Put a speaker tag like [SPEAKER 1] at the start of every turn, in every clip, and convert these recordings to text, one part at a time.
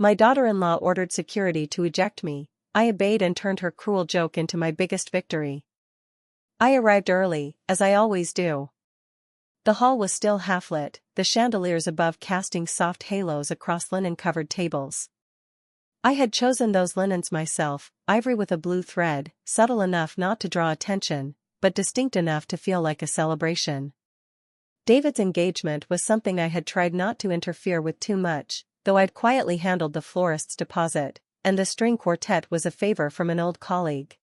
[SPEAKER 1] My daughter-in-law ordered security to eject me. I obeyed and turned her cruel joke into my biggest victory. I arrived early, as I always do. The hall was still half-lit, the chandeliers above casting soft halos across linen-covered tables. I had chosen those linens myself, ivory with a blue thread, subtle enough not to draw attention, but distinct enough to feel like a celebration. David's engagement was something I had tried not to interfere with too much, though I'd quietly handled the florist's deposit, and the string quartet was a favor from an old colleague.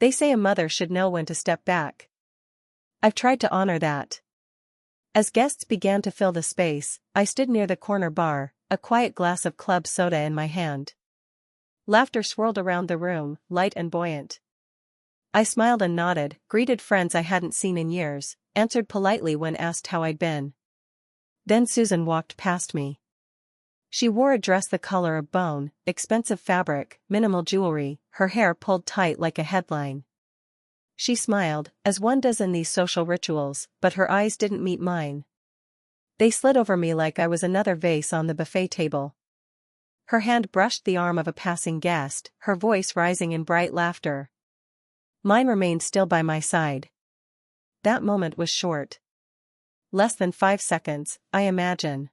[SPEAKER 1] They say a mother should know when to step back. I've tried to honor that. As guests began to fill the space, I stood near the corner bar, a quiet glass of club soda in my hand. Laughter swirled around the room, light and buoyant. I smiled and nodded, greeted friends I hadn't seen in years, answered politely when asked how I'd been. Then Susan walked past me. She wore a dress the color of bone, expensive fabric, minimal jewelry, her hair pulled tight like a headline. She smiled, as one does in these social rituals, but her eyes didn't meet mine. They slid over me like I was another vase on the buffet table. Her hand brushed the arm of a passing guest, her voice rising in bright laughter. Mine remained still by my side. That moment was short. Less than 5 seconds, I imagine.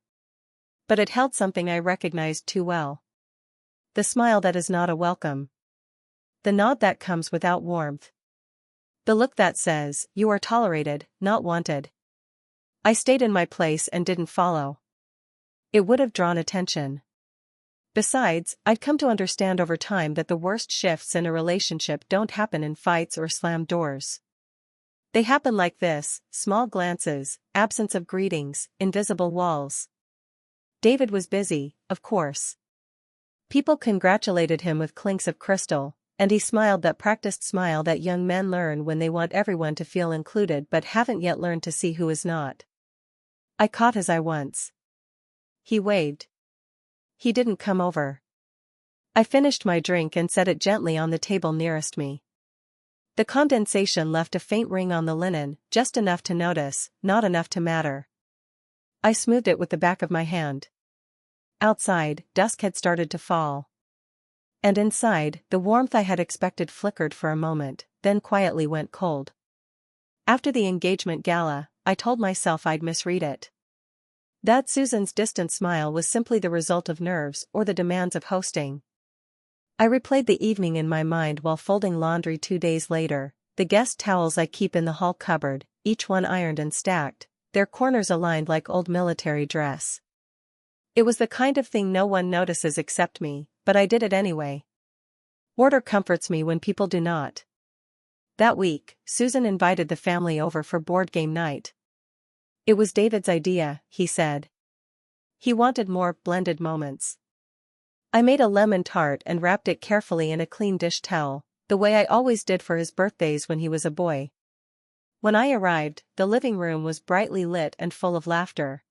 [SPEAKER 1] But it held something I recognized too well. The smile that is not a welcome. The nod that comes without warmth. The look that says, you are tolerated, not wanted. I stayed in my place and didn't follow. It would have drawn attention. Besides, I'd come to understand over time that the worst shifts in a relationship don't happen in fights or slammed doors. They happen like this: small glances, absence of greetings, invisible walls. David was busy, of course. People congratulated him with clinks of crystal, and he smiled that practiced smile that young men learn when they want everyone to feel included but haven't yet learned to see who is not. I caught his eye once. He waved. He didn't come over. I finished my drink and set it gently on the table nearest me. The condensation left a faint ring on the linen, just enough to notice, not enough to matter. I smoothed it with the back of my hand. Outside, dusk had started to fall. And inside, the warmth I had expected flickered for a moment, then quietly went cold. After the engagement gala, I told myself I'd misread it. That Susan's distant smile was simply the result of nerves or the demands of hosting. I replayed the evening in my mind while folding laundry 2 days later, the guest towels I keep in the hall cupboard, each one ironed and stacked, their corners aligned like old military dress. It was the kind of thing no one notices except me, but I did it anyway. Order comforts me when people do not. That week, Susan invited the family over for board game night. It was David's idea, he said. He wanted more blended moments. I made a lemon tart and wrapped it carefully in a clean dish towel, the way I always did for his birthdays when he was a boy. When I arrived, the living room was brightly lit and full of laughter.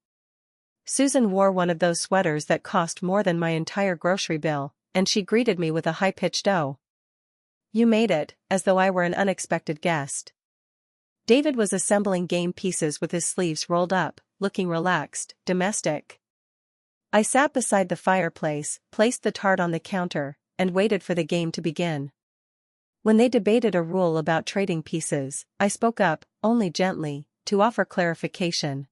[SPEAKER 1] Susan wore one of those sweaters that cost more than my entire grocery bill, and she greeted me with a high-pitched "Oh. You made it," as though I were an unexpected guest. David was assembling game pieces with his sleeves rolled up, looking relaxed, domestic. I sat beside the fireplace, placed the tart on the counter, and waited for the game to begin. When they debated a rule about trading pieces, I spoke up, only gently, to offer clarification.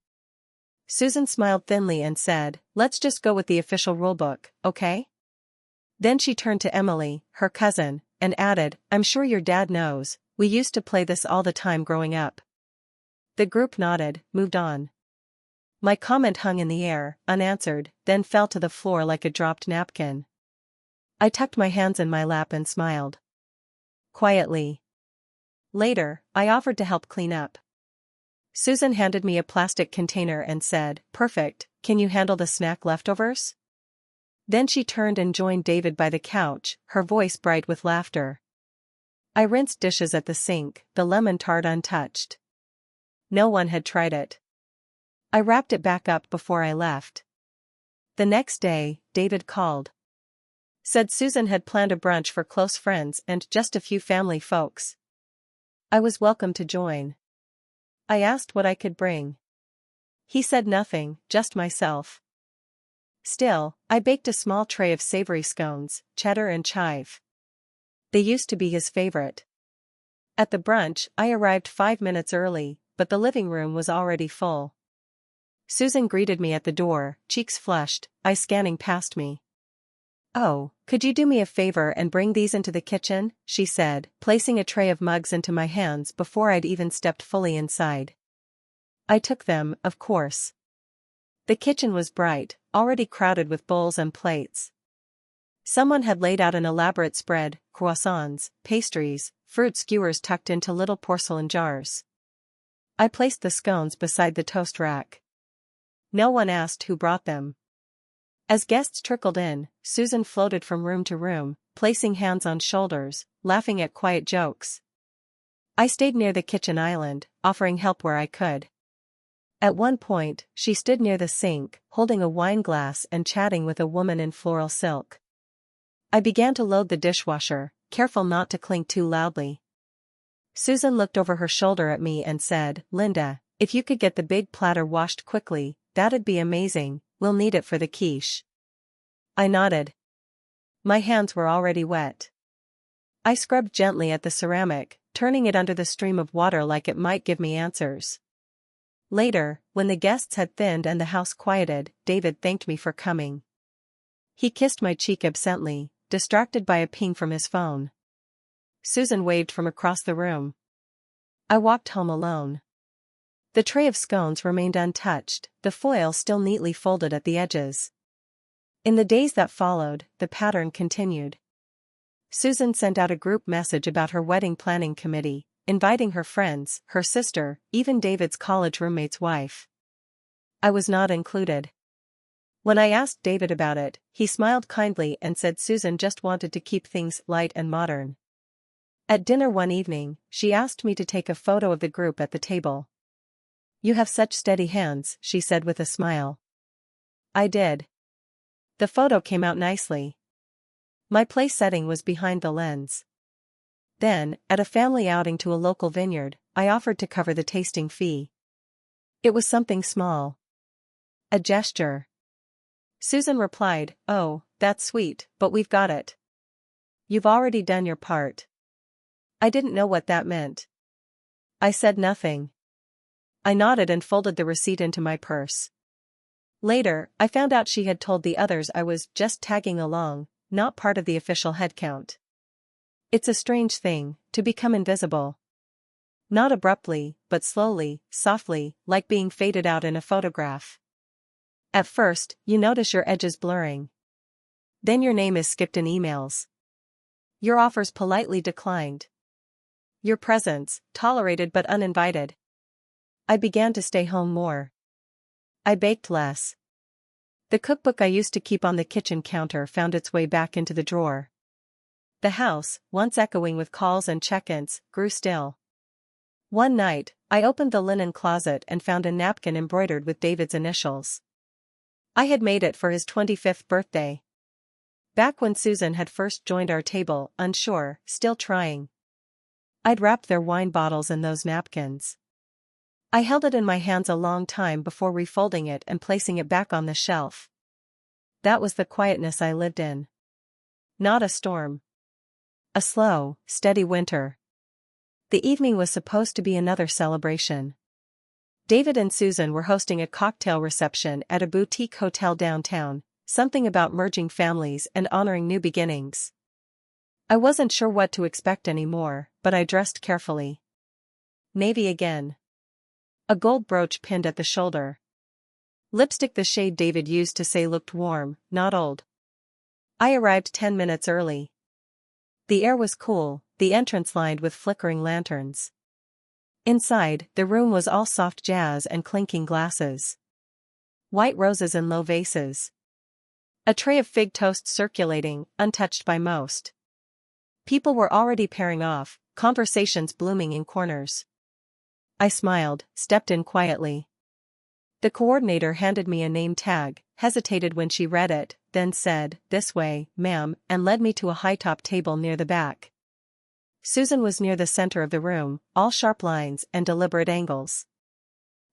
[SPEAKER 1] Susan smiled thinly and said, "Let's just go with the official rulebook, okay?" Then she turned to Emily, her cousin, and added, "I'm sure your dad knows, we used to play this all the time growing up." The group nodded, moved on. My comment hung in the air, unanswered, then fell to the floor like a dropped napkin. I tucked my hands in my lap and smiled. Quietly. Later, I offered to help clean up. Susan handed me a plastic container and said, "Perfect, can you handle the snack leftovers?" Then she turned and joined David by the couch, her voice bright with laughter. I rinsed dishes at the sink, the lemon tart untouched. No one had tried it. I wrapped it back up before I left. The next day, David called. Said Susan had planned a brunch for close friends and just a few family folks. I was welcome to join. I asked what I could bring. He said nothing, just myself. Still, I baked a small tray of savory scones, cheddar and chive. They used to be his favorite. At the brunch, I arrived 5 minutes early, but the living room was already full. Susan greeted me at the door, cheeks flushed, eyes scanning past me. "Oh, could you do me a favor and bring these into the kitchen?" she said, placing a tray of mugs into my hands before I'd even stepped fully inside. I took them, of course. The kitchen was bright, already crowded with bowls and plates. Someone had laid out an elaborate spread, croissants, pastries, fruit skewers tucked into little porcelain jars. I placed the scones beside the toast rack. No one asked who brought them. As guests trickled in, Susan floated from room to room, placing hands on shoulders, laughing at quiet jokes. I stayed near the kitchen island, offering help where I could. At one point, she stood near the sink, holding a wine glass and chatting with a woman in floral silk. I began to load the dishwasher, careful not to clink too loudly. Susan looked over her shoulder at me and said, "Linda, if you could get the big platter washed quickly, that'd be amazing. We'll need it for the quiche." I nodded. My hands were already wet. I scrubbed gently at the ceramic, turning it under the stream of water like it might give me answers. Later, when the guests had thinned and the house quieted, David thanked me for coming. He kissed my cheek absently, distracted by a ping from his phone. Susan waved from across the room. I walked home alone. The tray of scones remained untouched, the foil still neatly folded at the edges. In the days that followed, the pattern continued. Susan sent out a group message about her wedding planning committee, inviting her friends, her sister, even David's college roommate's wife. I was not included. When I asked David about it, he smiled kindly and said Susan just wanted to keep things light and modern. At dinner one evening, she asked me to take a photo of the group at the table. "You have such steady hands," she said with a smile. I did. The photo came out nicely. My place setting was behind the lens. Then, at a family outing to a local vineyard, I offered to cover the tasting fee. It was something small. A gesture. Susan replied, "Oh, that's sweet, but we've got it. You've already done your part." I didn't know what that meant. I said nothing. I nodded and folded the receipt into my purse. Later, I found out she had told the others I was just tagging along, not part of the official headcount. It's a strange thing, to become invisible. Not abruptly, but slowly, softly, like being faded out in a photograph. At first, you notice your edges blurring. Then your name is skipped in emails. Your offers politely declined. Your presence, tolerated but uninvited. I began to stay home more. I baked less. The cookbook I used to keep on the kitchen counter found its way back into the drawer. The house, once echoing with calls and check-ins, grew still. One night, I opened the linen closet and found a napkin embroidered with David's initials. I had made it for his 25th birthday. Back when Susan had first joined our table, unsure, still trying. I'd wrapped their wine bottles in those napkins. I held it in my hands a long time before refolding it and placing it back on the shelf. That was the quietness I lived in. Not a storm. A slow, steady winter. The evening was supposed to be another celebration. David and Susan were hosting a cocktail reception at a boutique hotel downtown, something about merging families and honoring new beginnings. I wasn't sure what to expect anymore, but I dressed carefully. Navy again. A gold brooch pinned at the shoulder. Lipstick the shade David used to say looked warm, not old. I arrived 10 minutes early. The air was cool, the entrance lined with flickering lanterns. Inside, the room was all soft jazz and clinking glasses. White roses in low vases. A tray of fig toast circulating, untouched by most. People were already pairing off, conversations blooming in corners. I smiled, stepped in quietly. The coordinator handed me a name tag, hesitated when she read it, then said, "This way, ma'am," and led me to a high-top table near the back. Susan was near the center of the room, all sharp lines and deliberate angles.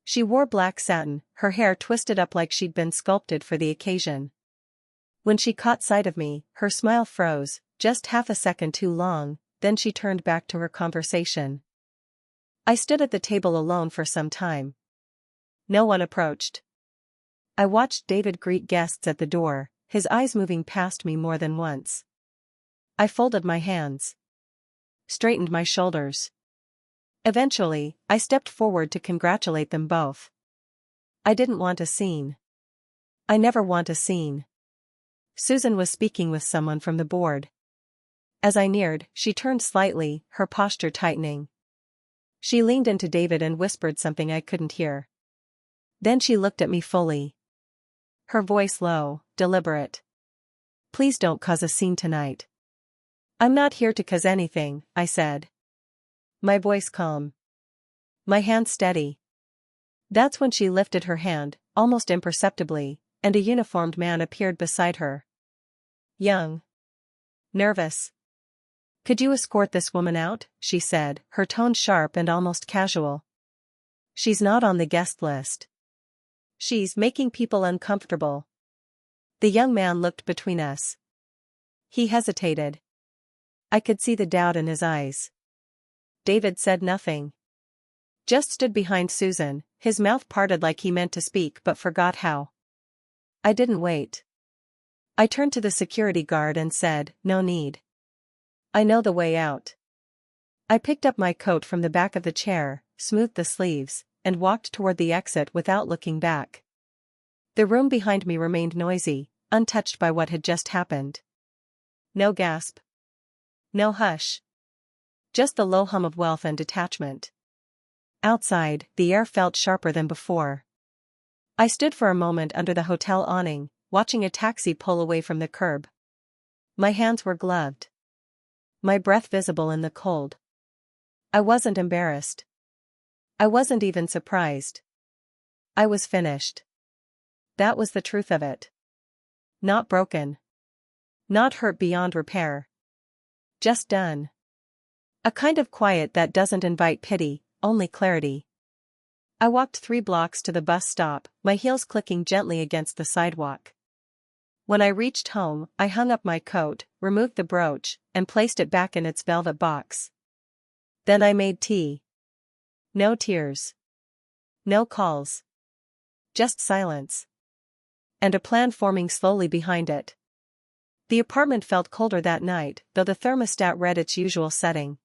[SPEAKER 1] She wore black satin, her hair twisted up like she'd been sculpted for the occasion. When she caught sight of me, her smile froze, just half a second too long, then she turned back to her conversation. I stood at the table alone for some time. No one approached. I watched David greet guests at the door, his eyes moving past me more than once. I folded my hands. Straightened my shoulders. Eventually, I stepped forward to congratulate them both. I didn't want a scene. I never want a scene. Susan was speaking with someone from the board. As I neared, she turned slightly, her posture tightening. She leaned into David and whispered something I couldn't hear. Then she looked at me fully. Her voice low, deliberate. Please don't cause a scene tonight. I'm not here to cause anything, I said. My voice calm. My hand steady. That's when she lifted her hand, almost imperceptibly, and a uniformed man appeared beside her. Young. Nervous. Could you escort this woman out? She said, her tone sharp and almost casual. She's not on the guest list. She's making people uncomfortable. The young man looked between us. He hesitated. I could see the doubt in his eyes. David said nothing. Just stood behind Susan, his mouth parted like he meant to speak but forgot how. I didn't wait. I turned to the security guard and said, no need. I know the way out. I picked up my coat from the back of the chair, smoothed the sleeves, and walked toward the exit without looking back. The room behind me remained noisy, untouched by what had just happened. No gasp. No hush. Just the low hum of wealth and detachment. Outside, the air felt sharper than before. I stood for a moment under the hotel awning, watching a taxi pull away from the curb. My hands were gloved. My breath visible in the cold. I wasn't embarrassed. I wasn't even surprised. I was finished. That was the truth of it. Not broken. Not hurt beyond repair. Just done. A kind of quiet that doesn't invite pity, only clarity. I walked 3 blocks to the bus stop, my heels clicking gently against the sidewalk. When I reached home, I hung up my coat, removed the brooch, and placed it back in its velvet box. Then I made tea. No tears. No calls. Just silence. And a plan forming slowly behind it. The apartment felt colder that night, though the thermostat read its usual setting.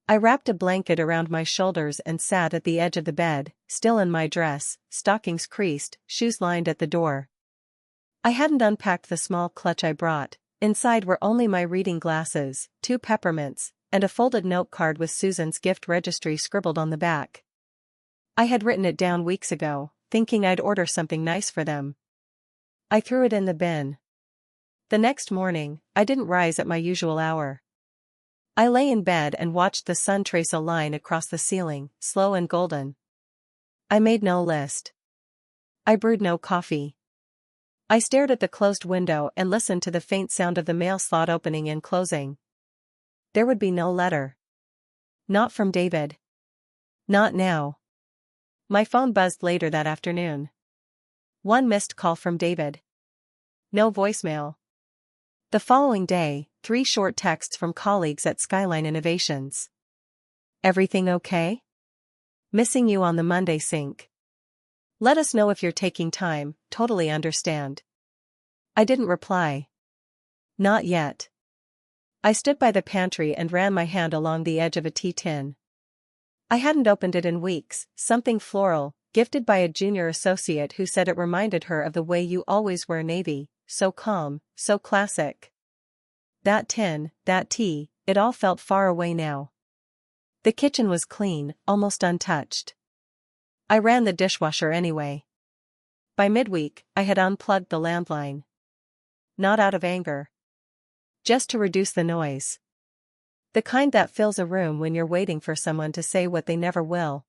[SPEAKER 1] I wrapped a blanket around my shoulders and sat at the edge of the bed, still in my dress, stockings creased, shoes lined at the door. I hadn't unpacked the small clutch I brought. Inside were only my reading glasses, 2 peppermints, and a folded note card with Susan's gift registry scribbled on the back. I had written it down weeks ago, thinking I'd order something nice for them. I threw it in the bin. The next morning, I didn't rise at my usual hour. I lay in bed and watched the sun trace a line across the ceiling, slow and golden. I made no list. I brewed no coffee. I stared at the closed window and listened to the faint sound of the mail slot opening and closing. There would be no letter. Not from David. Not now. My phone buzzed later that afternoon. 1 missed call from David. No voicemail. The following day, 3 short texts from colleagues at Skyline Innovations. Everything okay? Missing you on the Monday sync. Let us know if you're taking time, totally understand. I didn't reply. Not yet. I stood by the pantry and ran my hand along the edge of a tea tin. I hadn't opened it in weeks, something floral, gifted by a junior associate who said it reminded her of the way you always wear navy, so calm, so classic. That tin, that tea, it all felt far away now. The kitchen was clean, almost untouched. I ran the dishwasher anyway. By midweek, I had unplugged the landline. Not out of anger. Just to reduce the noise. The kind that fills a room when you're waiting for someone to say what they never will.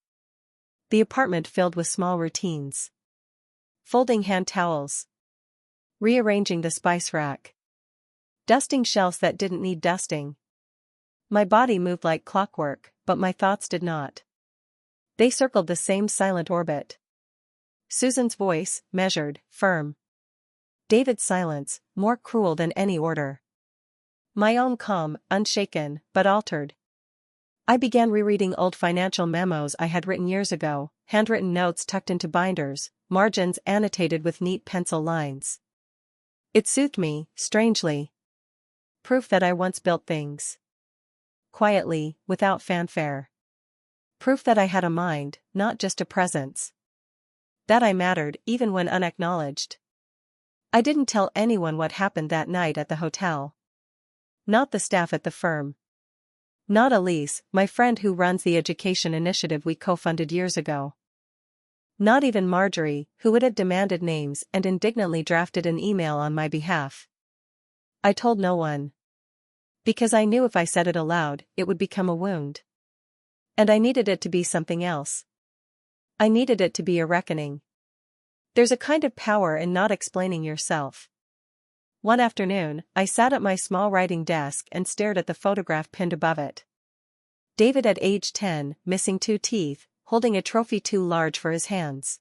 [SPEAKER 1] The apartment filled with small routines. Folding hand towels. Rearranging the spice rack. Dusting shelves that didn't need dusting. My body moved like clockwork, but my thoughts did not. They circled the same silent orbit. Susan's voice, measured, firm. David's silence, more cruel than any order. My own calm, unshaken, but altered. I began rereading old financial memos I had written years ago, handwritten notes tucked into binders, margins annotated with neat pencil lines. It soothed me, strangely. Proof that I once built things. Quietly, without fanfare. Proof that I had a mind, not just a presence. That I mattered even when unacknowledged. I didn't tell anyone what happened that night at the hotel. Not the staff at the firm. Not Elise, my friend who runs the education initiative we co-funded years ago. Not even Marjorie, who would have demanded names and indignantly drafted an email on my behalf. I told no one. Because I knew if I said it aloud, it would become a wound. And I needed it to be something else. I needed it to be a reckoning. There's a kind of power in not explaining yourself. One afternoon, I sat at my small writing desk and stared at the photograph pinned above it. David at age 10, missing 2 teeth, holding a trophy too large for his hands.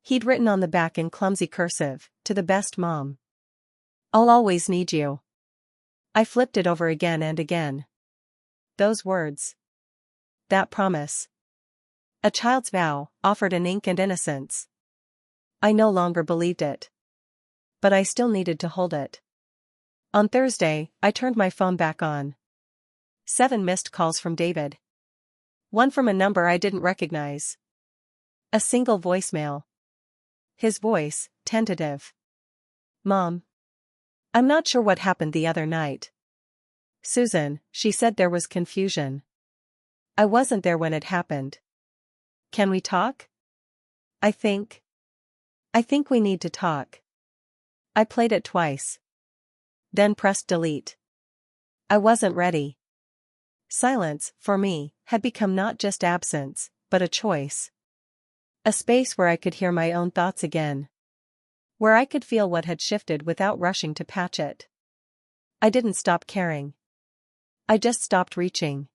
[SPEAKER 1] He'd written on the back in clumsy cursive, "To the best mom. I'll always need you." I flipped it over again and again. Those words. That promise. A child's vow, offered in ink and innocence. I no longer believed it. But I still needed to hold it. On Thursday, I turned my phone back on. 7 missed calls from David. One from a number I didn't recognize. A single voicemail. His voice, tentative. "Mom. I'm not sure what happened the other night. Susan, she said there was confusion. I wasn't there when it happened. Can we talk? I think we need to talk." I played it twice. Then pressed delete. I wasn't ready. Silence, for me, had become not just absence, but a choice. A space where I could hear my own thoughts again. Where I could feel what had shifted without rushing to patch it. I didn't stop caring. I just stopped reaching.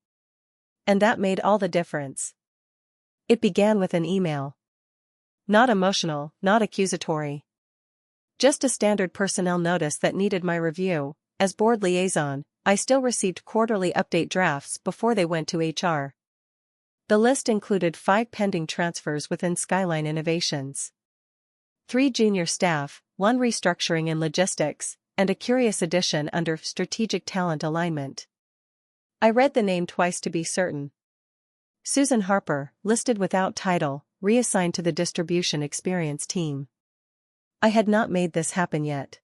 [SPEAKER 1] And that made all the difference. It began with an email. Not emotional, not accusatory. Just a standard personnel notice that needed my review. As board liaison, I still received quarterly update drafts before they went to HR. The list included 5 pending transfers within Skyline Innovations. 3 junior staff, 1 restructuring in logistics, and a curious addition under strategic talent alignment. I read the name twice to be certain. Susan Harper, listed without title, reassigned to the distribution experience team. I had not made this happen yet.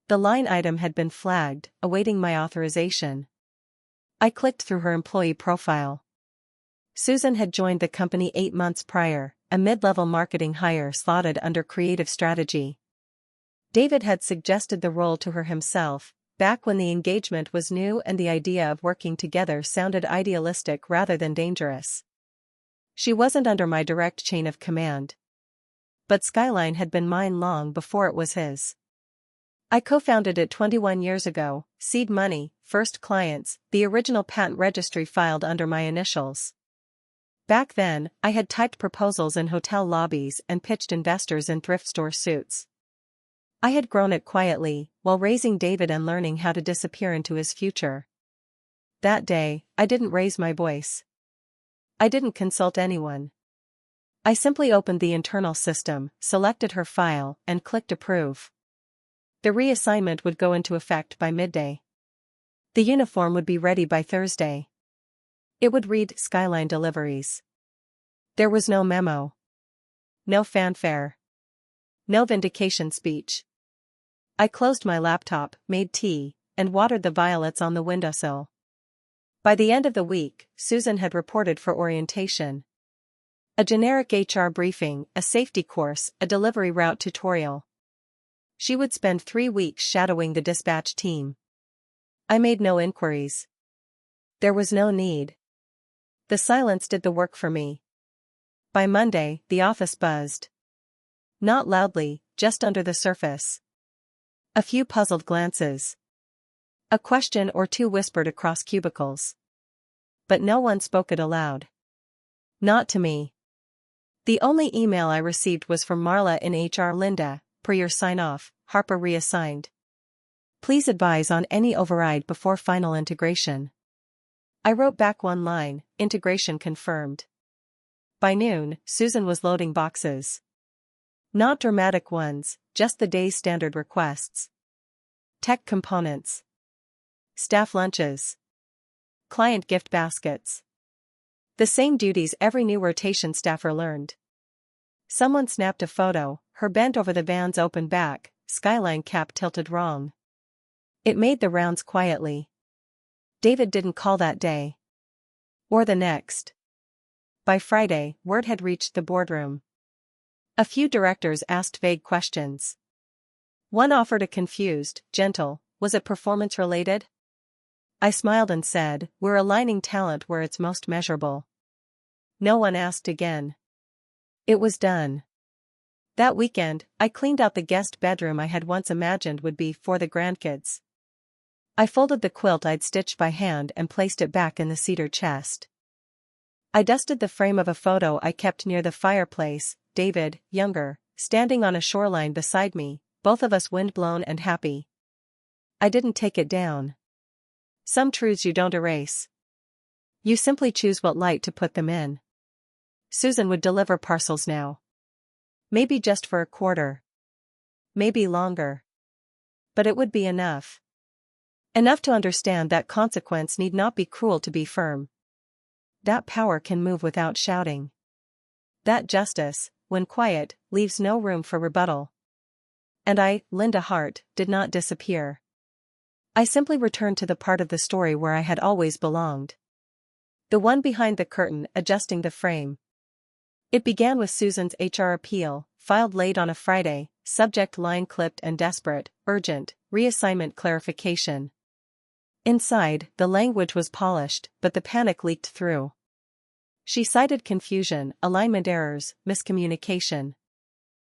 [SPEAKER 1] The line item had been flagged, awaiting my authorization. I clicked through her employee profile. Susan had joined the company 8 months prior, a mid-level marketing hire slotted under creative strategy. David had suggested the role to her himself, back when the engagement was new and the idea of working together sounded idealistic rather than dangerous. She wasn't under my direct chain of command. But Skyline had been mine long before it was his. I co-founded it 21 years ago, seed money, first clients, the original patent registry filed under my initials. Back then, I had typed proposals in hotel lobbies and pitched investors in thrift store suits. I had grown it quietly, while raising David and learning how to disappear into his future. That day, I didn't raise my voice. I didn't consult anyone. I simply opened the internal system, selected her file, and clicked approve. The reassignment would go into effect by midday. The uniform would be ready by Thursday. It would read Skyline Deliveries. There was no memo. No fanfare. No vindication speech. I closed my laptop, made tea, and watered the violets on the windowsill. By the end of the week, Susan had reported for orientation. A generic HR briefing, a safety course, a delivery route tutorial. She would spend 3 weeks shadowing the dispatch team. I made no inquiries. There was no need. The silence did the work for me. By Monday, the office buzzed. Not loudly, just under the surface. A few puzzled glances. A question or two whispered across cubicles. But no one spoke it aloud. Not to me. The only email I received was from Marla in HR. "Linda, per your sign-off, Harper reassigned. Please advise on any override before final integration. I wrote back one line, integration confirmed. By noon, Susan was loading boxes. Not dramatic ones, just the day's standard requests. Tech components. Staff lunches. Client gift baskets. The same duties every new rotation staffer learned. Someone snapped a photo, her bent over the van's open back, skyline cap tilted wrong. It made the rounds quietly. David didn't call that day. Or the next. By Friday, word had reached the boardroom. A few directors asked vague questions. One offered a confused, gentle, "Was it performance-related?" I smiled and said, "We're aligning talent where it's most measurable." No one asked again. It was done. That weekend, I cleaned out the guest bedroom I had once imagined would be for the grandkids. I folded the quilt I'd stitched by hand and placed it back in the cedar chest. I dusted the frame of a photo I kept near the fireplace, David, younger, standing on a shoreline beside me, both of us windblown and happy. I didn't take it down. Some truths you don't erase. You simply choose what light to put them in. Susan would deliver parcels now. Maybe just for a quarter. Maybe longer. But it would be enough. Enough to understand that consequence need not be cruel to be firm. That power can move without shouting. That justice, when quiet, leaves no room for rebuttal. And I, Linda Hart, did not disappear. I simply returned to the part of the story where I had always belonged. The one behind the curtain adjusting the frame. It began with Susan's HR appeal, filed late on a Friday, subject line clipped and desperate, urgent, reassignment clarification. Inside, the language was polished, but the panic leaked through. She cited confusion, alignment errors, miscommunication.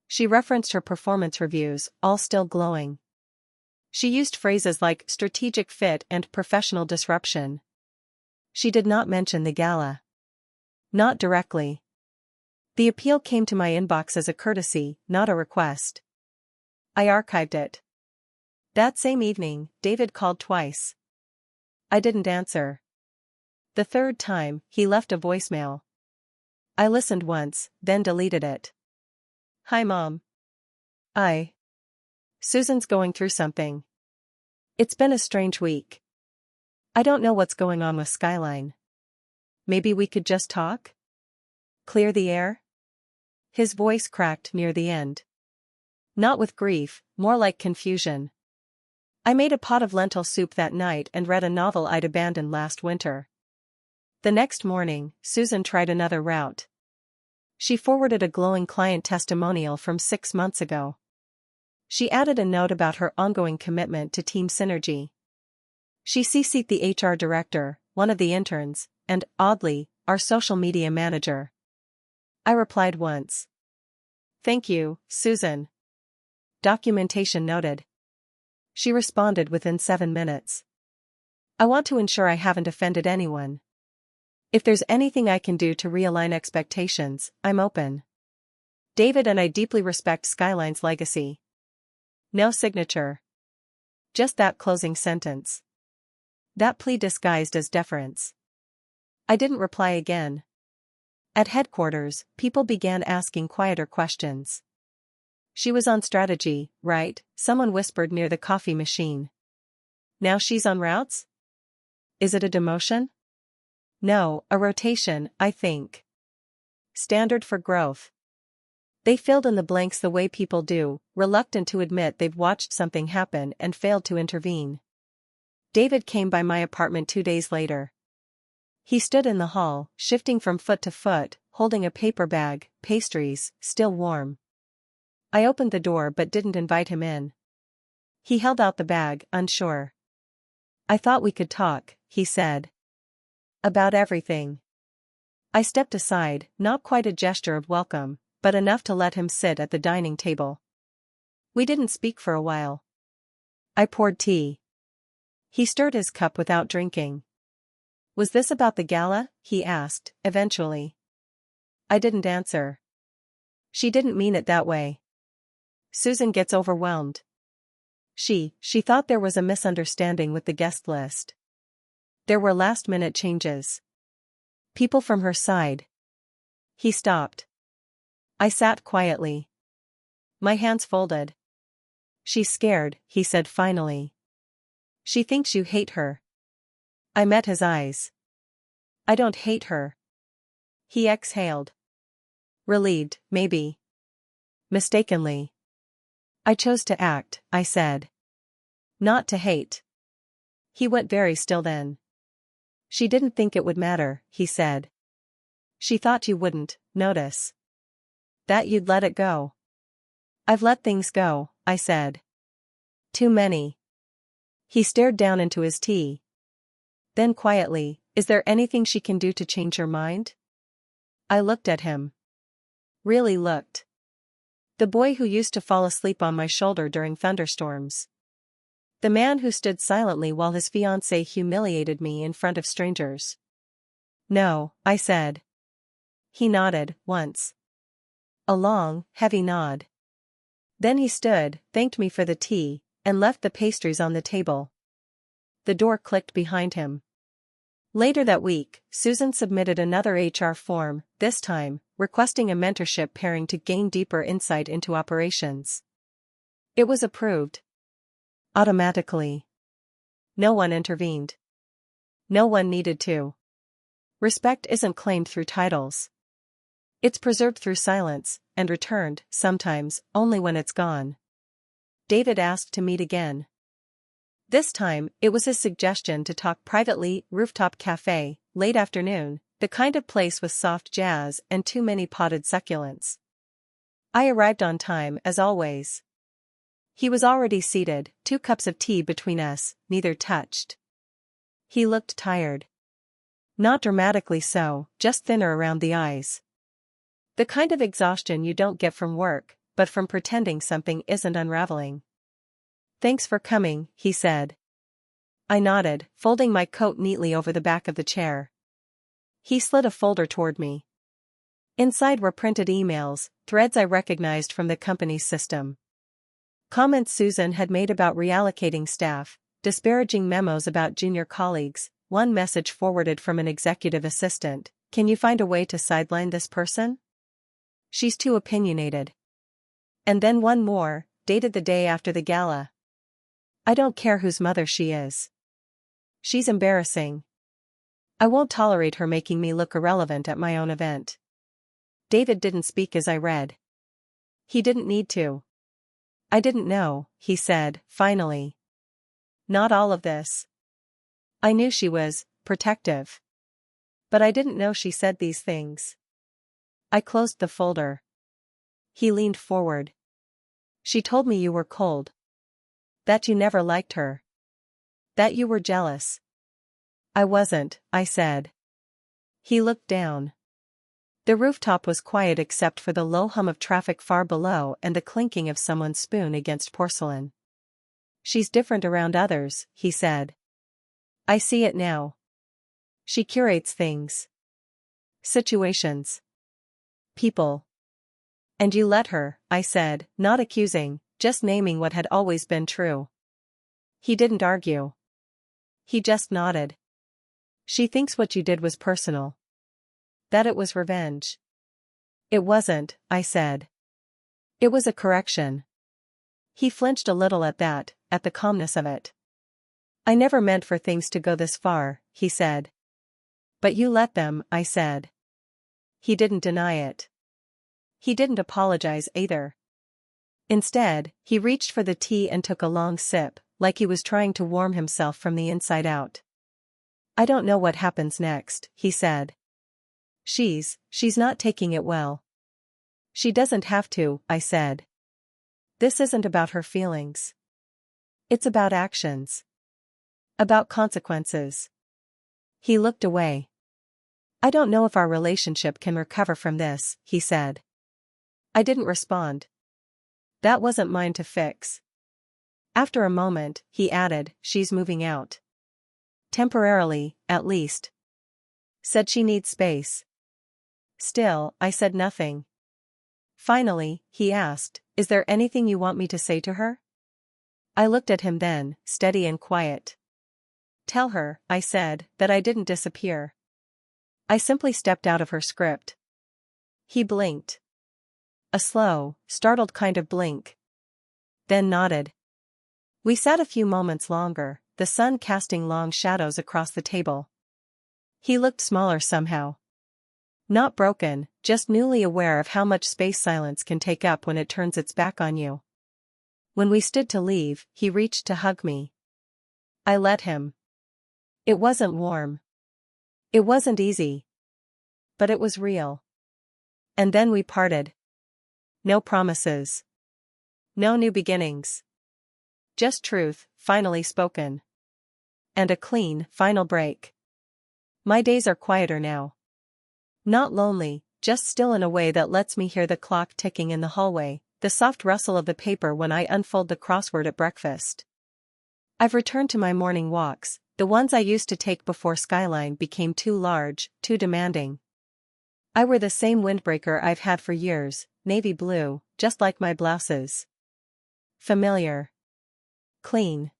[SPEAKER 1] She referenced her performance reviews, all still glowing. She used phrases like strategic fit and professional disruption. She did not mention the gala. Not directly. The appeal came to my inbox as a courtesy, not a request. I archived it. That same evening, David called twice. I didn't answer. The third time, he left a voicemail. I listened once, then deleted it. Hi Mom. Susan's going through something. It's been a strange week. I don't know what's going on with Skyline. Maybe we could just talk? Clear the air? His voice cracked near the end. Not with grief, more like confusion. I made a pot of lentil soup that night and read a novel I'd abandoned last winter. The next morning, Susan tried another route. She forwarded a glowing client testimonial from 6 months ago. She added a note about her ongoing commitment to team synergy. She CC'd the HR director, one of the interns, and, oddly, our social media manager. I replied once. Thank you, Susan. Documentation noted. She responded within 7 minutes. I want to ensure I haven't offended anyone. If there's anything I can do to realign expectations, I'm open. David and I deeply respect Skyline's legacy. No signature. Just that closing sentence. That plea disguised as deference. I didn't reply again. At headquarters, people began asking quieter questions. She was on strategy, right? Someone whispered near the coffee machine. Now she's on routes? Is it a demotion? No, a rotation, I think. Standard for growth. They filled in the blanks the way people do, reluctant to admit they've watched something happen and failed to intervene. David came by my apartment 2 days later. He stood in the hall, shifting from foot to foot, holding a paper bag, pastries, still warm. I opened the door but didn't invite him in. He held out the bag, unsure. I thought we could talk, he said. About everything. I stepped aside, not quite a gesture of welcome, but enough to let him sit at the dining table. We didn't speak for a while. I poured tea. He stirred his cup without drinking. Was this about the gala? He asked, eventually. I didn't answer. She didn't mean it that way. Susan gets overwhelmed. She thought there was a misunderstanding with the guest list. There were last-minute changes. People from her side. He stopped. I sat quietly. My hands folded. She's scared, he said finally. She thinks you hate her. I met his eyes. I don't hate her. He exhaled. Relieved, maybe. Mistakenly. I chose to act, I said. Not to hate. He went very still then. She didn't think it would matter, he said. She thought you wouldn't notice. That you'd let it go. I've let things go, I said. Too many. He stared down into his tea. Then quietly, is there anything she can do to change your mind? I looked at him. Really looked. The boy who used to fall asleep on my shoulder during thunderstorms. The man who stood silently while his fiancée humiliated me in front of strangers. No, I said. He nodded, once. A long, heavy nod. Then he stood, thanked me for the tea, and left the pastries on the table. The door clicked behind him. Later that week, Susan submitted another HR form, this time, requesting a mentorship pairing to gain deeper insight into operations. It was approved. Automatically. No one intervened. No one needed to. Respect isn't claimed through titles. It's preserved through silence, and returned, sometimes, only when it's gone. David asked to meet again. This time, it was his suggestion to talk privately, rooftop cafe, late afternoon, the kind of place with soft jazz and too many potted succulents. I arrived on time as always. He was already seated, 2 cups of tea between us, neither touched. He looked tired. Not dramatically so, just thinner around the eyes. The kind of exhaustion you don't get from work, but from pretending something isn't unraveling. Thanks for coming, he said. I nodded, folding my coat neatly over the back of the chair. He slid a folder toward me. Inside were printed emails, threads I recognized from the company's system. Comments Susan had made about reallocating staff, disparaging memos about junior colleagues, one message forwarded from an executive assistant, "Can you find a way to sideline this person? She's too opinionated." And then one more, dated the day after the gala. "I don't care whose mother she is. She's embarrassing. I won't tolerate her making me look irrelevant at my own event." David didn't speak as I read. He didn't need to. I didn't know, he said, finally. Not all of this. I knew she was protective. But I didn't know she said these things. I closed the folder. He leaned forward. She told me you were cold. That you never liked her. That you were jealous. I wasn't, I said. He looked down. The rooftop was quiet except for the low hum of traffic far below and the clinking of someone's spoon against porcelain. She's different around others, he said. I see it now. She curates things. Situations. People. And you let her, I said, not accusing, just naming what had always been true. He didn't argue. He just nodded. She thinks what you did was personal. That it was revenge. It wasn't, I said. It was a correction. He flinched a little at that, at the calmness of it. I never meant for things to go this far, he said. But you let them, I said. He didn't deny it. He didn't apologize either. Instead, he reached for the tea and took a long sip, like he was trying to warm himself from the inside out. I don't know what happens next, he said. She's not taking it well. She doesn't have to, I said. This isn't about her feelings. It's about actions. About consequences. He looked away. I don't know if our relationship can recover from this, he said. I didn't respond. That wasn't mine to fix. After a moment, he added, she's moving out. Temporarily, at least. Said she needs space. Still, I said nothing. Finally, he asked, is there anything you want me to say to her? I looked at him then, steady and quiet. Tell her, I said, that I didn't disappear. I simply stepped out of her script. He blinked. A slow, startled kind of blink. Then nodded. We sat a few moments longer, the sun casting long shadows across the table. He looked smaller somehow. Not broken, just newly aware of how much space silence can take up when it turns its back on you. When we stood to leave, he reached to hug me. I let him. It wasn't warm. It wasn't easy. But it was real. And then we parted. No promises. No new beginnings. Just truth, finally spoken. And a clean, final break. My days are quieter now. Not lonely, just still in a way that lets me hear the clock ticking in the hallway, the soft rustle of the paper when I unfold the crossword at breakfast. I've returned to my morning walks, the ones I used to take before Skyline became too large, too demanding. I wear the same windbreaker I've had for years, navy blue, just like my blouses. Familiar. Clean.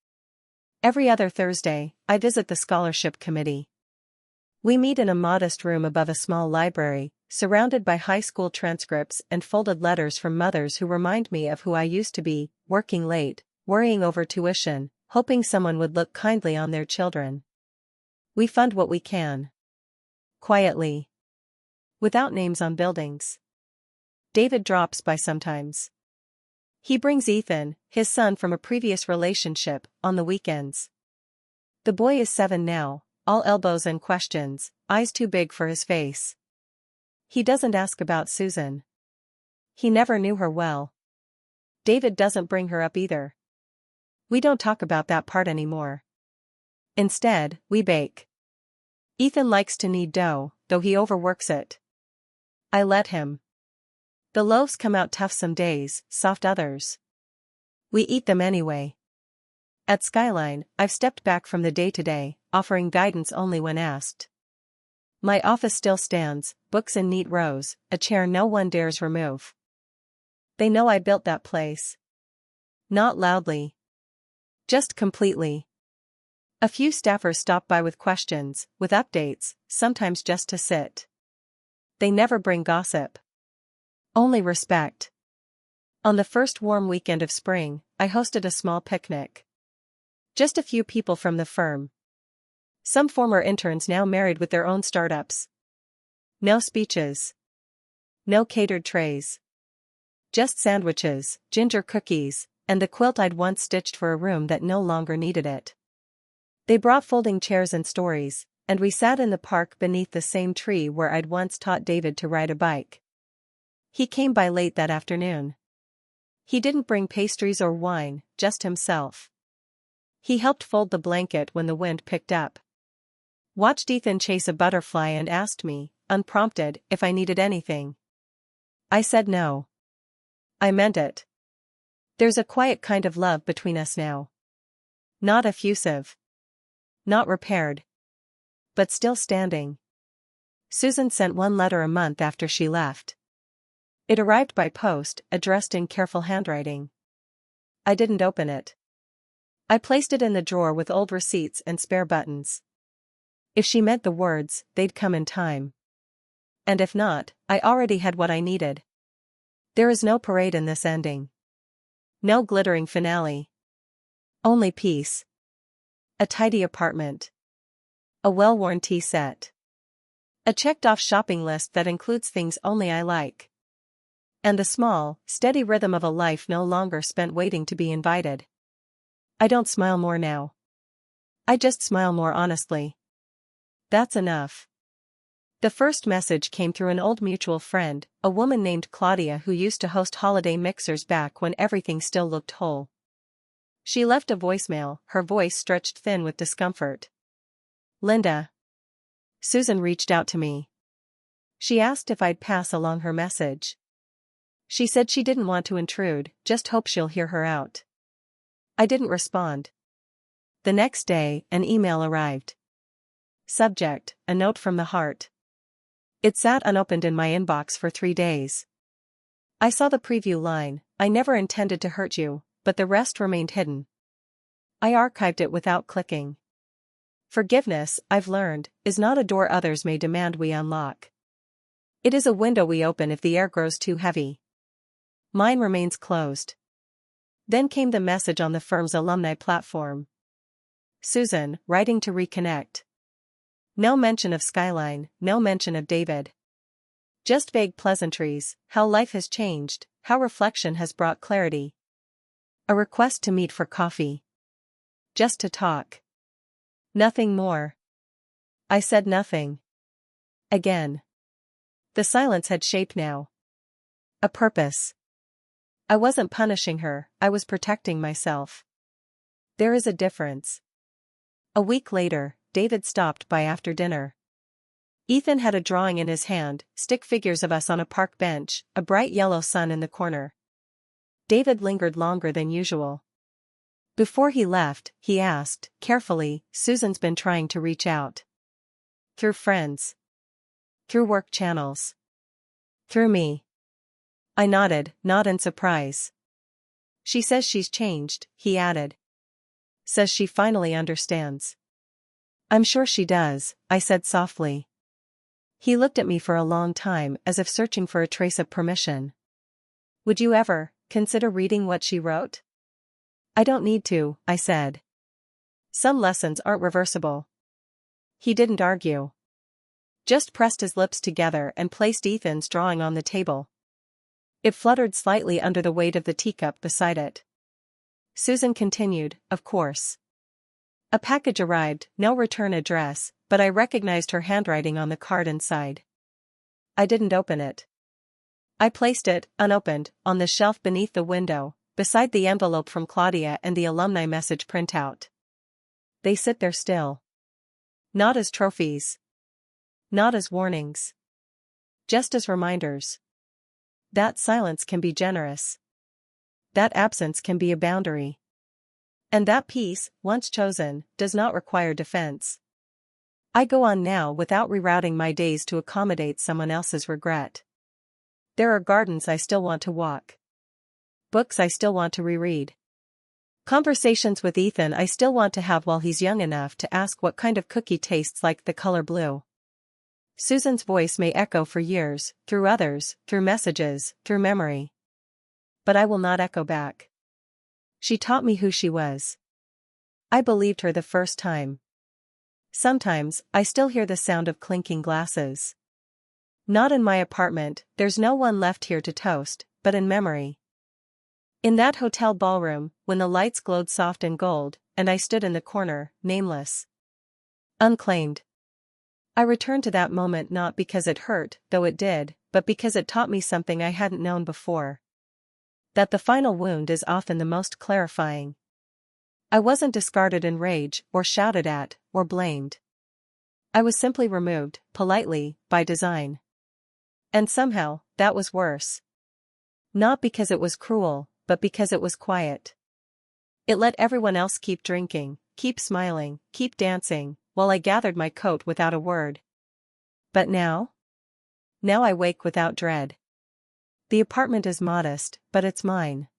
[SPEAKER 1] Every other Thursday, I visit the scholarship committee. We meet in a modest room above a small library, surrounded by high school transcripts and folded letters from mothers who remind me of who I used to be, working late, worrying over tuition, hoping someone would look kindly on their children. We fund what we can. Quietly. Without names on buildings. David drops by sometimes. He brings Ethan, his son from a previous relationship, on the weekends. The boy is 7 now, all elbows and questions, eyes too big for his face. He doesn't ask about Susan. He never knew her well. David doesn't bring her up either. We don't talk about that part anymore. Instead, we bake. Ethan likes to knead dough, though he overworks it. I let him. The loaves come out tough some days, soft others. We eat them anyway. At Skyline, I've stepped back from the day-to-day, offering guidance only when asked. My office still stands, books in neat rows, a chair no one dares remove. They know I built that place. Not loudly. Just completely. A few staffers stop by with questions, with updates, sometimes just to sit. They never bring gossip. Only respect. On the first warm weekend of spring, I hosted a small picnic. Just a few people from the firm. Some former interns now married with their own startups. No speeches. No catered trays. Just sandwiches, ginger cookies, and the quilt I'd once stitched for a room that no longer needed it. They brought folding chairs and stories, and we sat in the park beneath the same tree where I'd once taught David to ride a bike. He came by late that afternoon. He didn't bring pastries or wine, just himself. He helped fold the blanket when the wind picked up. Watched Ethan chase a butterfly and asked me, unprompted, if I needed anything. I said no. I meant it. There's a quiet kind of love between us now. Not effusive. Not repaired. But still standing. Susan sent one letter a month after she left. It arrived by post, addressed in careful handwriting. I didn't open it. I placed it in the drawer with old receipts and spare buttons. If she meant the words, they'd come in time. And if not, I already had what I needed. There is no parade in this ending. No glittering finale. Only peace. A tidy apartment. A well-worn tea set. A checked-off shopping list that includes things only I like. And the small, steady rhythm of a life no longer spent waiting to be invited. I don't smile more now. I just smile more honestly. That's enough. The first message came through an old mutual friend, a woman named Claudia who used to host holiday mixers back when everything still looked whole. She left a voicemail, her voice stretched thin with discomfort. Linda. Susan reached out to me. She asked if I'd pass along her message. She said she didn't want to intrude, just hope she'll hear her out. I didn't respond. The next day, an email arrived. Subject, a note from the heart. It sat unopened in my inbox for 3 days. I saw the preview line, I never intended to hurt you, but the rest remained hidden. I archived it without clicking. Forgiveness, I've learned, is not a door others may demand we unlock. It is a window we open if the air grows too heavy. Mine remains closed. Then came the message on the firm's alumni platform. Susan, writing to reconnect. No mention of Skyline, no mention of David. Just vague pleasantries, how life has changed, how reflection has brought clarity. A request to meet for coffee. Just to talk. Nothing more. I said nothing. Again. The silence had shape now. A purpose. I wasn't punishing her, I was protecting myself. There is a difference. A week later, David stopped by after dinner. Ethan had a drawing in his hand, stick figures of us on a park bench, a bright yellow sun in the corner. David lingered longer than usual. Before he left, he asked, carefully, Susan's been trying to reach out. Through friends. Through work channels. Through me. I nodded, not in surprise. She says she's changed, he added. Says she finally understands. I'm sure she does, I said softly. He looked at me for a long time as if searching for a trace of permission. Would you ever consider reading what she wrote? I don't need to, I said. Some lessons aren't reversible. He didn't argue. Just pressed his lips together and placed Ethan's drawing on the table. It fluttered slightly under the weight of the teacup beside it. Susan continued, of course. A package arrived, no return address, but I recognized her handwriting on the card inside. I didn't open it. I placed it, unopened, on the shelf beneath the window, beside the envelope from Claudia and the alumni message printout. They sit there still. Not as trophies. Not as warnings. Just as reminders. That silence can be generous. That absence can be a boundary. And that peace, once chosen, does not require defense. I go on now without rerouting my days to accommodate someone else's regret. There are gardens I still want to walk. Books I still want to reread. Conversations with Ethan I still want to have while he's young enough to ask what kind of cookie tastes like the color blue. Susan's voice may echo for years, through others, through messages, through memory. But I will not echo back. She taught me who she was. I believed her the first time. Sometimes, I still hear the sound of clinking glasses. Not in my apartment, there's no one left here to toast, but in memory. In that hotel ballroom, when the lights glowed soft and gold, and I stood in the corner, nameless. Unclaimed. I returned to that moment not because it hurt, though it did, but because it taught me something I hadn't known before. That the final wound is often the most clarifying. I wasn't discarded in rage, or shouted at, or blamed. I was simply removed, politely, by design. And somehow, that was worse. Not because it was cruel, but because it was quiet. It let everyone else keep drinking, keep smiling, keep dancing, while I gathered my coat without a word. But now? Now I wake without dread. The apartment is modest, but it's mine.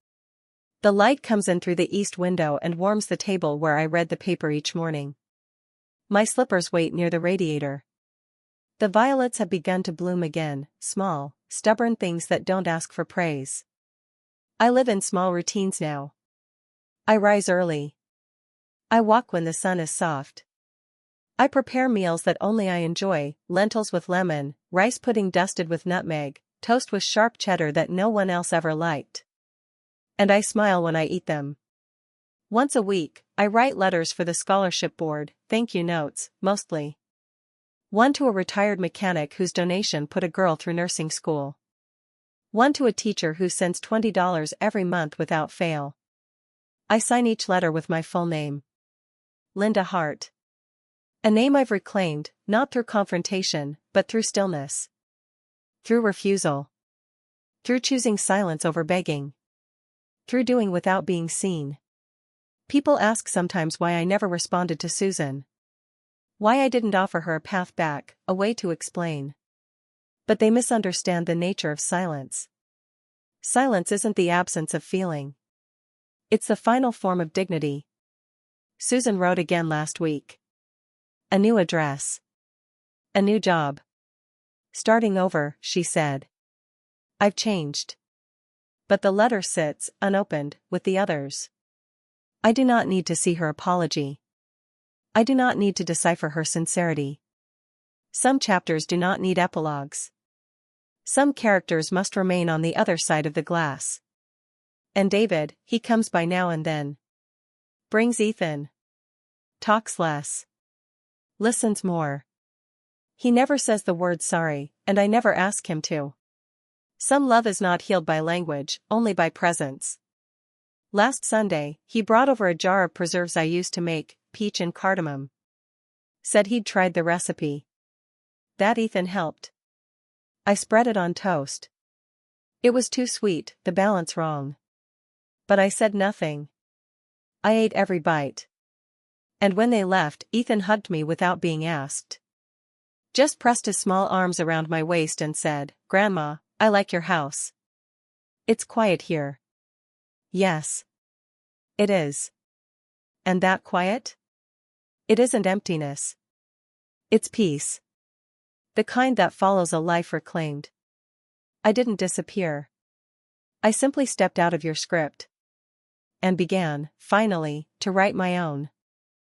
[SPEAKER 1] The light comes in through the east window and warms the table where I read the paper each morning. My slippers wait near the radiator. The violets have begun to bloom again, small, stubborn things that don't ask for praise. I live in small routines now. I rise early. I walk when the sun is soft. I prepare meals that only I enjoy, lentils with lemon, rice pudding dusted with nutmeg, toast with sharp cheddar that no one else ever liked. And I smile when I eat them. Once a week, I write letters for the scholarship board, thank you notes, mostly. One to a retired mechanic whose donation put a girl through nursing school. One to a teacher who sends $20 every month without fail. I sign each letter with my full name. Linda Hart. A name I've reclaimed, not through confrontation, but through stillness. Through refusal. Through choosing silence over begging. Through doing without being seen. People ask sometimes why I never responded to Susan. Why I didn't offer her a path back, a way to explain. But they misunderstand the nature of silence. Silence isn't the absence of feeling. It's the final form of dignity. Susan wrote again last week. A new address. A new job. Starting over, she said. I've changed. But the letter sits, unopened, with the others. I do not need to see her apology. I do not need to decipher her sincerity. Some chapters do not need epilogues. Some characters must remain on the other side of the glass. And David, he comes by now and then. Brings Ethan. Talks less. Listens more. He never says the word sorry, and I never ask him to. Some love is not healed by language, only by presence. Last Sunday, he brought over a jar of preserves I used to make, peach and cardamom. Said he'd tried the recipe. That Ethan helped. I spread it on toast. It was too sweet, the balance wrong. But I said nothing. I ate every bite. And when they left, Ethan hugged me without being asked. Just pressed his small arms around my waist and said, "Grandma, I like your house. It's quiet here." Yes. It is. And that quiet? It isn't emptiness. It's peace. The kind that follows a life reclaimed. I didn't disappear. I simply stepped out of your script. And began, finally, to write my own.